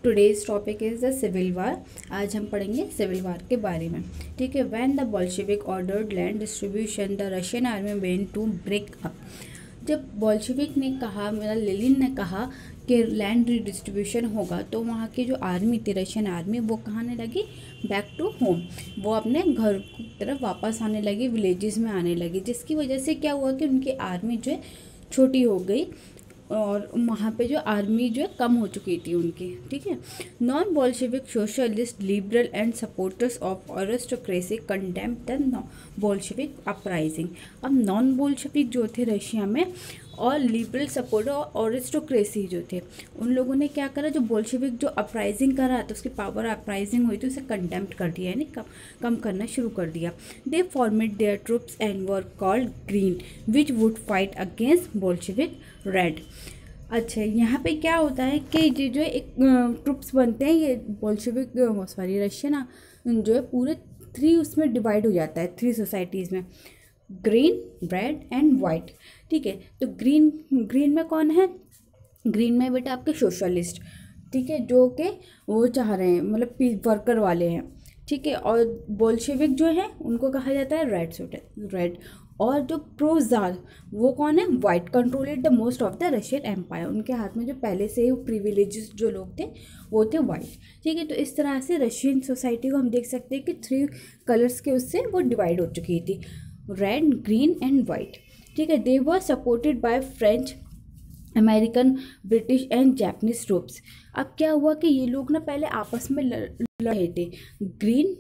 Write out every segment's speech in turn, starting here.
Today's topic is the civil war. आज हम पढ़ेंगे सिविल वार के बारे में। ठीक है। When the Bolshevik ordered land distribution the Russian army began to break up. जब बोल्शेविक ने कहा, मतलब लेनिन ने कहा कि लैंड डिस्ट्रीब्यूशन होगा, तो वहाँ की जो आर्मी थी, रशियन आर्मी, वो कहाँ आने लगी? Back to home. वो अपने घर की तरफ वापस आने लगी, विलेजेस में आने लगी, जिसकी वजह से क्या हुआ कि उनकी आर्मी जो है छोटी हो गई और वहाँ पे जो आर्मी जो है कम हो चुकी थी उनकी। ठीक है। Non Bolshevik socialist liberal and supporters of aristocracy condemn the Bolshevik uprising. अब नॉन बोल्शेविक जो थे रशिया में और लिबरल सपोर्टर और अरिस्टोक्रेसी जो थे, उन लोगों ने क्या करा, जो बोल्शेविक जो अपराइजिंग करा तो उसकी पावर अपराइजिंग हुई थी, उसे कंडेम्प्ट कर दिया, यानी कम करना शुरू कर दिया। They formed their troops and were called green which would fight against Bolshevik red. अच्छा, यहाँ पे क्या होता है कि जो एक ट्रुप्स बनते हैं, ये बोल्शेविक रशियन जो है पूरे 3 उसमें डिवाइड हो जाता है, 3 सोसाइटीज़ में, ग्रीन, रेड एंड वाइट। ठीक है। तो ग्रीन में कौन है? ग्रीन में बेटा आपके सोशलिस्ट, ठीक है, जो कि वो चाह रहे हैं, मतलब वर्कर वाले हैं। ठीक है। और बोल्शेविक जो है उनको कहा जाता है रेड। और जो प्रोज़ार वो कौन है? White. Controlled the most of the Russian empire. उनके हाथ में जो पहले से ही प्रिविलेजेस जो लोग थे वो थे वाइट। ठीक है। तो इस तरह से रशियन सोसाइटी को हम देख सकते हैं कि 3 कलर्स के उससे वो डिवाइड हो चुकी थी, रेड, ग्रीन एंड वाइट। ठीक है। They were supported by French, American, British and Japanese troops. अब क्या हुआ कि ये लोग ना पहले आपस में लड़ रहे थे। ग्रीन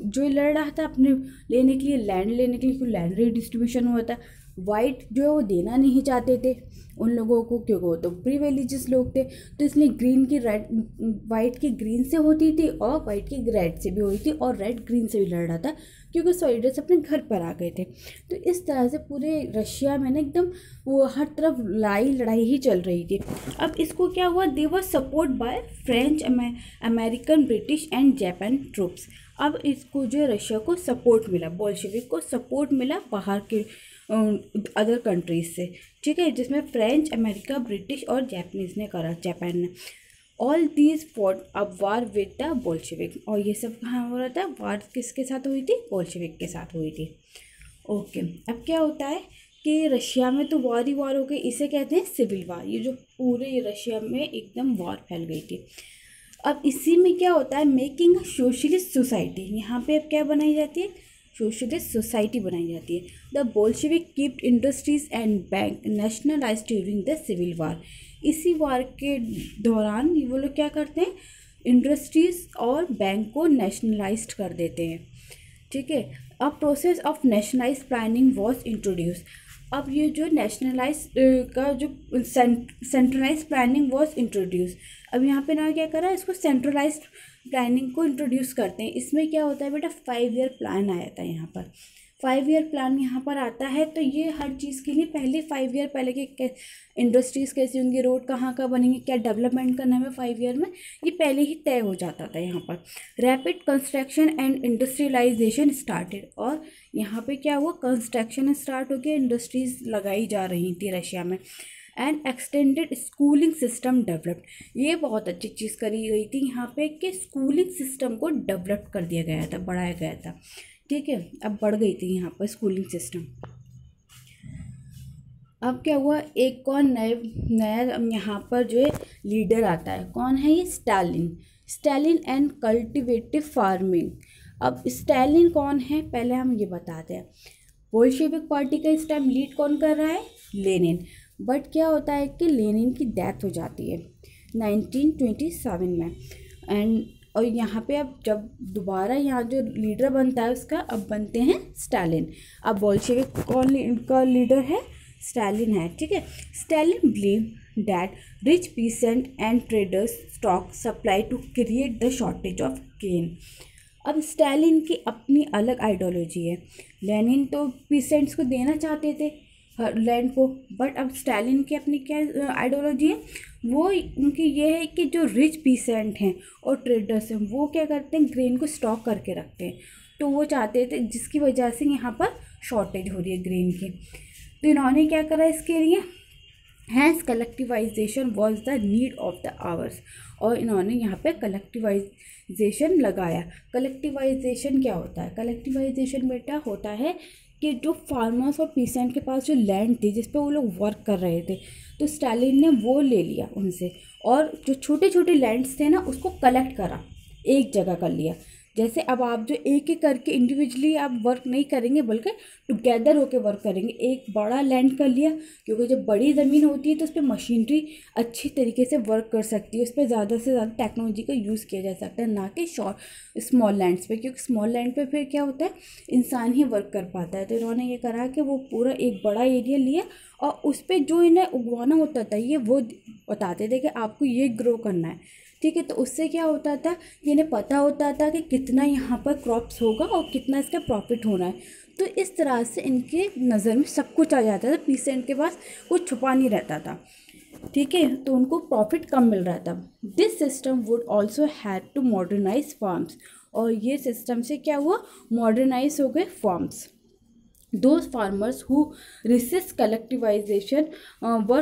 जो लड़ रहा था अपने लेने के लिए, लैंड लेने के लिए, क्योंकि लैंड डिस्ट्रीब्यूशन हुआ था। वाइट जो है वो देना नहीं चाहते थे उन लोगों को, क्योंकि वो तो प्रिविलेजेस लोग थे, तो इसलिए ग्रीन की वाइट की ग्रीन से होती थी और वाइट की रेड से भी हुई थी, और रेड ग्रीन से भी लड़ रहा था क्योंकि सॉलिडर्स अपने घर पर आ गए थे। तो इस तरह से पूरे रशिया में ना एकदम वो हर तरफ लड़ाई ही चल रही थी। अब इसको क्या हुआ? They were support by French, American, British and Japan troops. अब इसको जो रशिया को सपोर्ट मिला, बोल्शेविक को सपोर्ट मिला बाहर के अदर कंट्रीज से। ठीक है। जिसमें फ्रेंच, अमेरिका, ब्रिटिश और जापानीज ने करा, जापान ने। ऑल दीज फॉट अब वार विद द बोल्शेविक। और ये सब कहाँ हो रहा था? वार किसके साथ हुई थी? बोल्शेविक के साथ हुई थी। ओके। अब क्या होता है कि रशिया में तो वार ही वार हो गई, इसे कहते हैं सिविल वार। ये जो पूरे रशिया में एकदम वार फैल गई थी। अब इसी में क्या होता है? Making socialist society. यहाँ पे अब क्या बनाई जाती है? सोशलिस्ट सोसाइटी बनाई जाती है। The Bolshevik kept industries and bank nationalise during the civil war. इसी वार के दौरान वो लोग क्या करते हैं? इंडस्ट्रीज और बैंक को नेशनलाइज्ड कर देते हैं। ठीक है। A process of nationalise planning was introduce. अब ये जो नेशनलाइज का जो सेंट्रलाइज प्लानिंग वॉज इंट्रोड्यूस। अब यहाँ पे ना क्या करा, इसको सेंट्रलाइज प्लानिंग को इंट्रोड्यूस करते हैं। इसमें क्या होता है बेटा? 5 ईयर प्लान आया था यहाँ पर। 5 ईयर प्लान यहाँ पर आता है, तो ये हर चीज़ के लिए पहले 5 ईयर पहले के इंडस्ट्रीज़ कैसी होंगी, रोड कहाँ बनेंगे, क्या डेवलपमेंट करना है 5 ईयर में, ये पहले ही तय हो जाता था यहाँ पर। Rapid construction and industrialisation started. और यहाँ पे क्या हुआ? कंस्ट्रक्शन स्टार्ट हो गया, इंडस्ट्रीज़ लगाई जा रही थी रशिया में। And extended schooling system developed. ये बहुत अच्छी चीज़ करी गई थी यहाँ पे कि स्कूलिंग सिस्टम को डेवलप कर दिया गया था, बढ़ाया गया था। ठीक है। अब बढ़ गई थी यहाँ पर स्कूलिंग सिस्टम। अब क्या हुआ? एक कौन नया यहाँ पर जो है लीडर आता है। कौन है ये? Stalin and collective farming. अब स्टालिन कौन है पहले हम ये बताते हैं। बोल्शेविक पार्टी का इस टाइम लीड कौन कर रहा है? लेनिन। बट क्या होता है कि लेनिन की डेथ हो जाती है 1927 में। और यहाँ पे अब जब दोबारा यहाँ जो लीडर बनता है उसका, अब बनते हैं स्टालिन। अब बोल्शेविक कौन का लीडर है? स्टालिन है। ठीक है। Stalin believe that rich peasant and traders stock supply to create the shortage of gain. अब स्टालिन की अपनी अलग आइडियोलॉजी है। लेनिन तो पीसेंट्स को देना चाहते थे लैंड को, बट अब स्टालिन की अपनी क्या आइडियोलॉजी है? वो उनकी ये है कि जो रिच पीसेंट हैं और ट्रेडर्स हैं वो क्या करते हैं? ग्रेन को स्टॉक करके रखते हैं, तो वो चाहते थे, जिसकी वजह से यहाँ पर शॉर्टेज हो रही है ग्रेन की। तो इन्होंने क्या करा इसके लिए? Hence collectivisation was the need of the hours. और इन्होंने यहाँ पे कलेक्टिवाइजेशन लगाया। कलेक्टिवाइजेशन क्या होता है? कलेक्टिवाइजेशन बेटा होता है कि जो फार्मर्स और पीसेंट के पास जो लैंड थी जिस पे वो लोग वर्क कर रहे थे, तो स्टालिन ने वो ले लिया उनसे, और जो छोटे छोटे लैंड्स थे ना उसको कलेक्ट करा, एक जगह कर लिया। जैसे अब आप जो एक एक करके इंडिविजुअली आप वर्क नहीं करेंगे बल्कि टुगेदर होकर वर्क करेंगे। एक बड़ा लैंड कर लिया, क्योंकि जब बड़ी ज़मीन होती है तो उस पर मशीनरी अच्छी तरीके से वर्क कर सकती है, उस पर ज़्यादा से ज़्यादा टेक्नोलॉजी का यूज़ किया जा सकता है, ना कि स्मॉल लैंड्स पे, क्योंकि स्मॉल लैंड पे फिर क्या होता है इंसान ही वर्क कर पाता है। तो इन्होंने ये करा कि वो पूरा एक बड़ा एरिया लिया और उस पर जो इन्हें उगवाना होता था ये वो बताते थे कि आपको ये ग्रो करना है, ठीक है। तो उससे क्या होता था कि इन्हें पता होता था कि कितना यहाँ पर क्रॉप्स होगा और कितना इसका प्रॉफिट होना है। तो इस तरह से इनके नज़र में सब कुछ आ जाता था, पीसेंट के पास कुछ छुपा नहीं रहता था, ठीक है। तो उनको प्रॉफिट कम मिल रहा था। This system would also had to modernise farms, और ये सिस्टम से क्या हुआ, मॉडर्नाइज हो गए farms. Those farmers who resist collectivisation were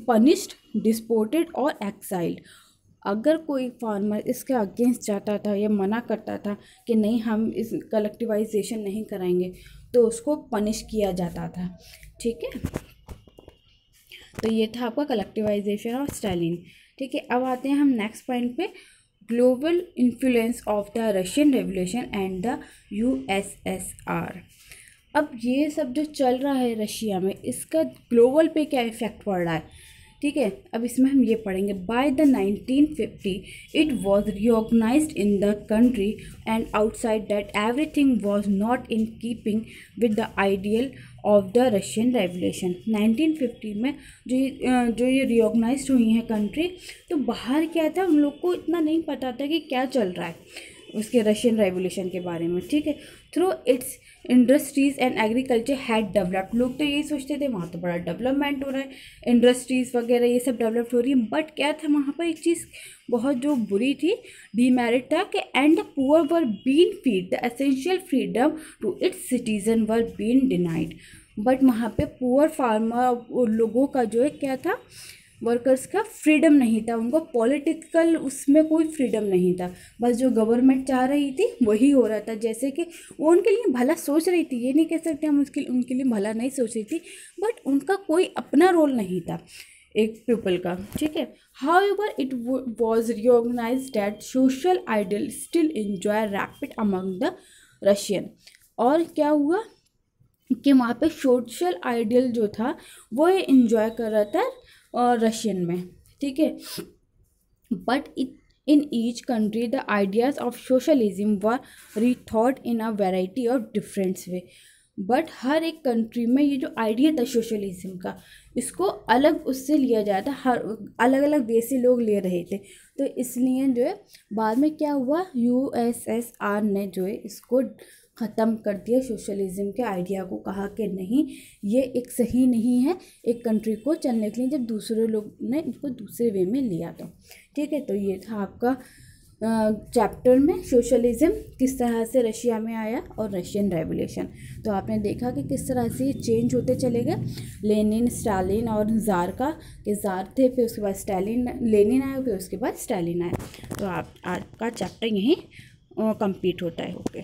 punished, deported और एक्साइल्ड। अगर कोई फार्मर इसके अगेंस्ट जाता था या मना करता था कि नहीं हम इस कलेक्टिवाइजेशन नहीं कराएंगे, तो उसको पनिश किया जाता था, ठीक है। तो ये था आपका कलेक्टिवाइजेशन ऑफ स्टालिन, ठीक है। अब आते हैं हम नेक्स्ट पॉइंट पे, global influence of the Russian revolution and the USSR। अब ये सब जो चल रहा है रशिया में, इसका ग्लोबल पे क्या इफेक्ट पड़ रहा है, ठीक है। अब इसमें हम ये पढ़ेंगे, by the 1950 it was recognised in the country and outside that everything was not in keeping with the ideal of the Russian revolution. 1950 में जो ये रिकॉग्नाइज्ड हुई हैं कंट्री, तो बाहर क्या था उन लोग को इतना नहीं पता था कि क्या चल रहा है उसके रशियन रेवोल्यूशन के बारे में, ठीक है। Through it's industries and agriculture had developed, लोग तो यही सोचते थे वहाँ तो बड़ा डेवलपमेंट हो रहा है, इंडस्ट्रीज़ वगैरह ये सब डेवलप हो रही है, बट क्या था वहाँ पर एक चीज़ बहुत जो बुरी थी, डीमेरिट था कि and the poor were been feed the essential freedom to its citizen were been denied. But वहाँ पे पुअर फार्मर लोगों का जो है क्या था, वर्कर्स का फ्रीडम नहीं था, उनको पॉलिटिकल उसमें कोई फ्रीडम नहीं था, बस जो गवर्नमेंट चाह रही थी वही हो रहा था। जैसे कि वो उनके लिए भला सोच रही थी, ये नहीं कह सकते हम उनके लिए भला नहीं सोच रही थी, बट उनका कोई अपना रोल नहीं था एक पीपल का, ठीक है। However it was recognised that social ideal still enjoy rapid among the Russian. और क्या हुआ कि वहाँ पे सोशल आइडियल जो था वो ये इंजॉय कर रहा था और रशियन में, ठीक है। But in each country the ideas of socialism were rethought in a variety of different way. But हर एक कंट्री में ये जो आइडिया था सोशलिज्म का, इसको अलग उससे लिया जाता था, हर अलग अलग वे से लोग ले रहे थे। तो इसलिए जो है बाद में क्या हुआ, USSR ने जो है इसको ख़त्म कर दिया, सोशलिज्म के आइडिया को, कहा कि नहीं ये एक सही नहीं है एक कंट्री को चलने के लिए, जब दूसरे लोग ने इसको दूसरे वे में लिया तो, ठीक है। तो ये था आपका चैप्टर में सोशलिज्म किस तरह से रशिया में आया और रशियन रेवोल्यूशन। तो आपने देखा कि किस तरह से ये चेंज होते चले गए, लेनिन, स्टालिन और ज़ार का, कि ज़ार थे फिर उसके बाद स्टालिन, लेनिन आया फिर उसके बाद स्टालिन आया। तो आपका चैप्टर यहीं कंप्लीट होता है। ओके।